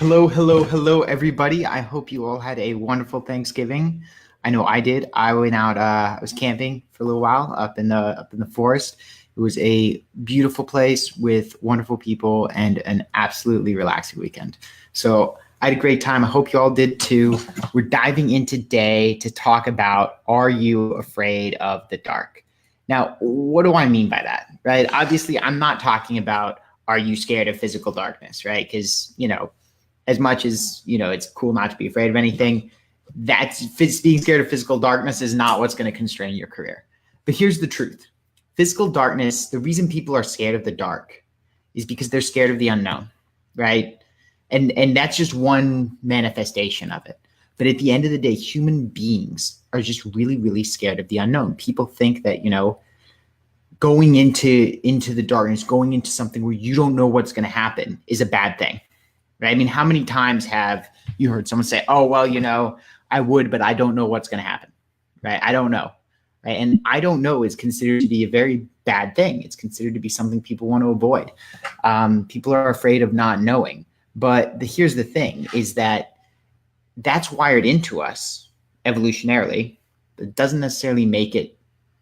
Hello, hello, hello, everybody. I hope you all had a wonderful Thanksgiving. I know I did. I went out. I was camping for a little while up in the forest. It was a beautiful place with wonderful people and an absolutely relaxing weekend. So I had a great time. I hope you all did too. We're diving in today to talk about, are you afraid of the dark? Now, what do I mean by that? Right? Obviously, I'm not talking about, are you scared of physical darkness? Right? Because as much as it's cool not to be afraid of anything, that's being scared of physical darkness is not what's going to constrain your career. But here's the truth. Physical darkness, the reason people are scared of the dark is because they're scared of the unknown, right? And that's just one manifestation of it. But at the end of the day, human beings are just really, really scared of the unknown. People think that, going into the darkness, going into something where you don't know what's going to happen is a bad thing. Right? I mean, how many times have you heard someone say, "Oh, well, I would, but I don't know what's going to happen." Right? I don't know. Right? And I don't know is considered to be a very bad thing. It's considered to be something people want to avoid. People are afraid of not knowing. But here's the thing: is that that's wired into us evolutionarily. It doesn't necessarily make it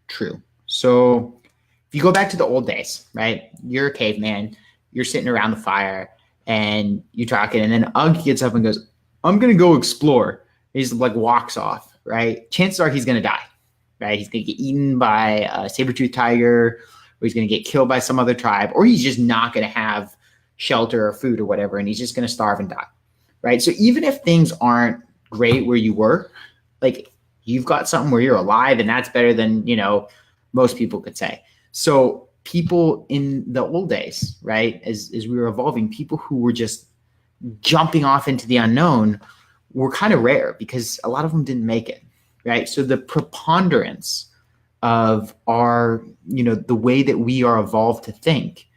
true. So if you go back to the old days, right? You're a caveman. You're sitting around the fire and you're talking, and then Ugg gets up and goes, "I'm going to go explore." He just walks off, right? Chances are he's going to die, right? He's going to get eaten by a saber-toothed tiger, or he's going to get killed by some other tribe, or he's just not going to have shelter or food or whatever, and he's just going to starve and die, right? So even if things aren't great where you were, you've got something where you're alive, and that's better than, most people could say. So people in the old days, right, as we were evolving, people who were just jumping off into the unknown were kind of rare because a lot of them didn't make it, right? So the preponderance of our, the way that we are evolved to think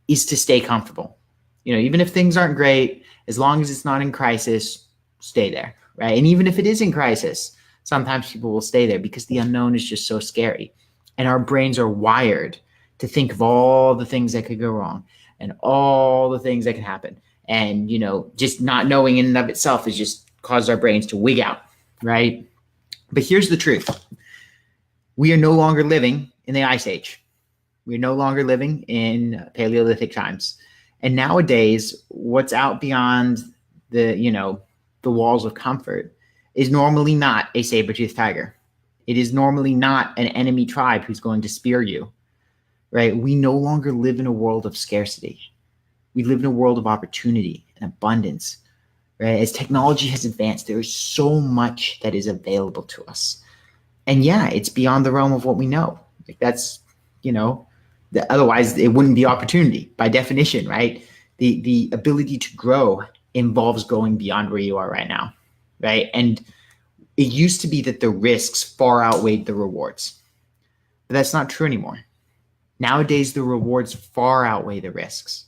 is to stay comfortable. Even if things aren't great, as long as it's not in crisis, stay there, right? And even if it is in crisis, sometimes people will stay there because the unknown is just so scary. And our brains are wired to think of all the things that could go wrong and all the things that could happen. And, just not knowing in and of itself is just caused our brains to wig out, right? But here's the truth. We are no longer living in the Ice Age. We're no longer living in Paleolithic times. And nowadays, what's out beyond the walls of comfort is normally not a saber-toothed tiger. It is normally not an enemy tribe who's going to spear you. Right? We no longer live in a world of scarcity. We live in a world of opportunity and abundance, right? As technology has advanced, there is so much that is available to us. And yeah, it's beyond the realm of what we know. That's, otherwise it wouldn't be opportunity by definition, right? The ability to grow involves going beyond where you are right now, right? And it used to be that the risks far outweighed the rewards, but that's not true anymore. Nowadays, the rewards far outweigh the risks,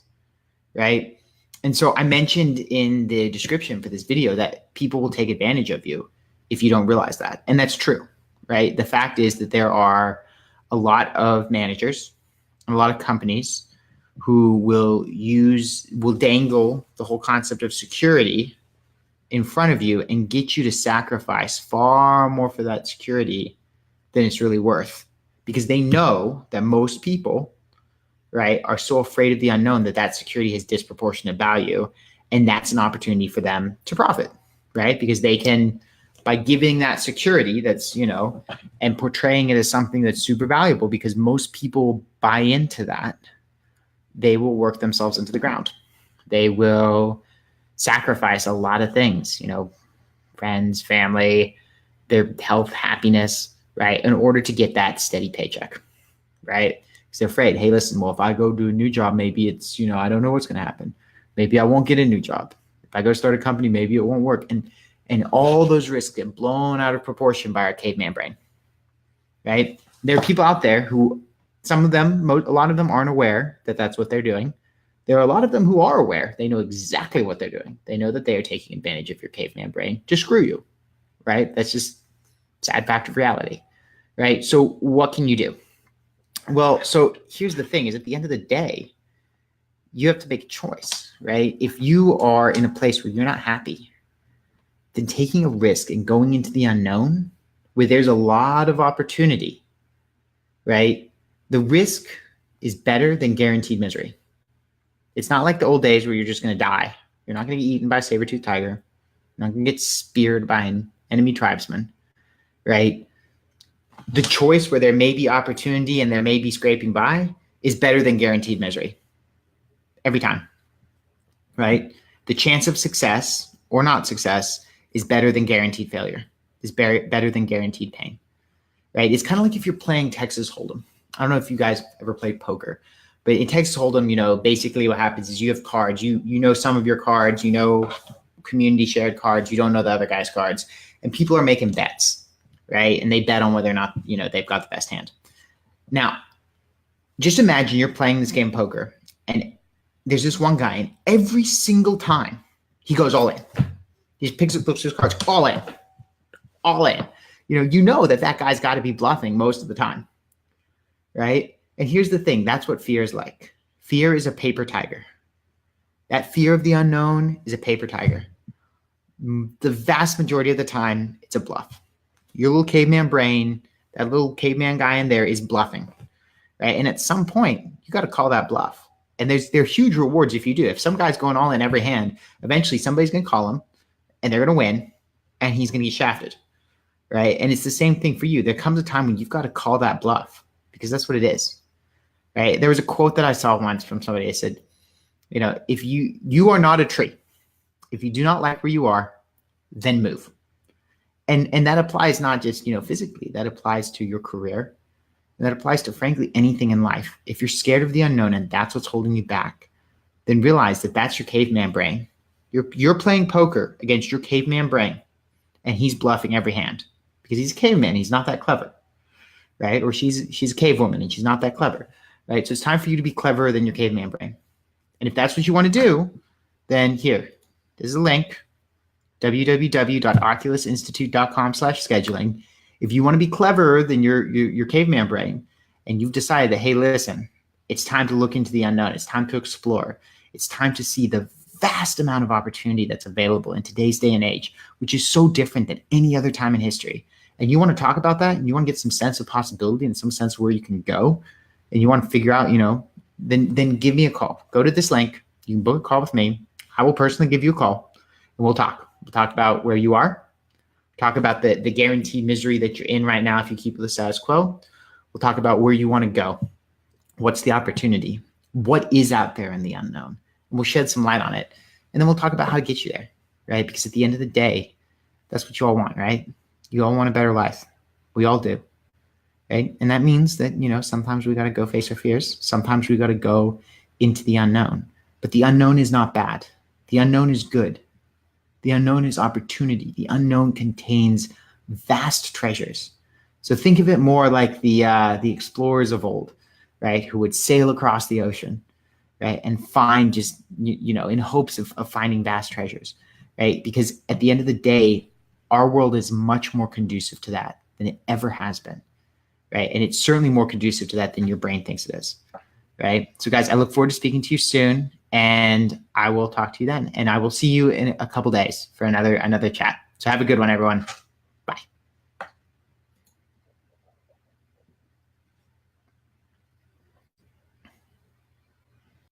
right? And so I mentioned in the description for this video that people will take advantage of you if you don't realize that. And that's true, right? The fact is that there are a lot of managers and a lot of companies who will dangle the whole concept of security in front of you and get you to sacrifice far more for that security than it's really worth. Because they know that most people, right, are so afraid of the unknown that security has disproportionate value. And that's an opportunity for them to profit, right? Because they can, by giving that security that's, and portraying it as something that's super valuable, because most people buy into that, they will work themselves into the ground. They will sacrifice a lot of things, friends, family, their health, happiness, right, in order to get that steady paycheck, right? Because they're afraid, hey, listen, well, if I go do a new job, maybe it's, I don't know what's going to happen. Maybe I won't get a new job. If I go start a company, maybe it won't work. And all those risks get blown out of proportion by our caveman brain, right? There are people out there who, a lot of them aren't aware that that's what they're doing. There are a lot of them who are aware. They know exactly what they're doing. They know that they are taking advantage of your caveman brain to screw you, right? That's just sad fact of reality, right? So what can you do? Well, so here's the thing is at the end of the day, you have to make a choice, right? If you are in a place where you're not happy, then taking a risk and going into the unknown where there's a lot of opportunity, right? The risk is better than guaranteed misery. It's not like the old days where you're just going to die. You're not going to get eaten by a saber-toothed tiger. You're not going to get speared by an enemy tribesman, right? The choice where there may be opportunity and there may be scraping by is better than guaranteed misery. Every time, right? The chance of success or not success is better than guaranteed failure, is better than guaranteed pain, right? It's kind of like if you're playing Texas Hold'em. I don't know if you guys ever played poker, but in Texas Hold'em, you know, basically what happens is you have cards. You know some of your cards, you know community shared cards, you don't know the other guy's cards, and people are making bets, right? And they bet on whether or not, you know, they've got the best hand. Now, just imagine you're playing this game of poker, and there's this one guy, and every single time he goes all in. He just picks up his cards, all in, all in. You know that guy's got to be bluffing most of the time, right? And here's the thing. That's what fear is like. Fear is a paper tiger. That fear of the unknown is a paper tiger. The vast majority of the time, it's a bluff. Your little caveman brain, that little caveman guy in there is bluffing, right? And at some point, you got to call that bluff. And there are huge rewards if you do. If some guy's going all in every hand, eventually somebody's going to call him, and they're going to win, and he's going to get shafted, right? And it's the same thing for you. There comes a time when you've got to call that bluff, because that's what it is, right? There was a quote that I saw once from somebody. It said, you know, if you are not a tree, if you do not like where you are, then move. And that applies not just, you know, physically. That applies to your career. And that applies to, frankly, anything in life. If you're scared of the unknown and that's what's holding you back, then realize that that's your caveman brain. You're playing poker against your caveman brain, and he's bluffing every hand because he's a caveman. He's not that clever, right? Or she's a cave woman and she's not that clever, right? So it's time for you to be cleverer than your caveman brain. And if that's what you want to do, then here, there's a link, www.oculusinstitute.com/scheduling. If you want to be cleverer than your caveman brain, and you've decided that, hey, listen, it's time to look into the unknown. It's time to explore. It's time to see the vast amount of opportunity that's available in today's day and age, which is so different than any other time in history. And you want to talk about that, and you want to get some sense of possibility and some sense of where you can go, and you want to figure out, you know, then give me a call. Go to this link. You can book a call with me. I will personally give you a call, and we'll talk. We'll talk about where you are. Talk about the guaranteed misery that you're in right now if you keep the status quo. We'll talk about where you want to go. What's the opportunity? What is out there in the unknown? And we'll shed some light on it. And then we'll talk about how to get you there, right? Because at the end of the day, that's what you all want, right? You all want a better life. We all do, right? And that means that, you know, sometimes we got to go face our fears. Sometimes we got to go into the unknown. But the unknown is not bad. The unknown is good. The unknown is opportunity. The unknown contains vast treasures. So think of it more like the explorers of old, right? Who would sail across the ocean, right? And find just, you know, in hopes of finding vast treasures, right? Because at the end of the day, our world is much more conducive to that than it ever has been, right? And it's certainly more conducive to that than your brain thinks it is, right? So guys, I look forward to speaking to you soon, and I will talk to you then. And I will see you in a couple days for another chat. So have a good one, everyone.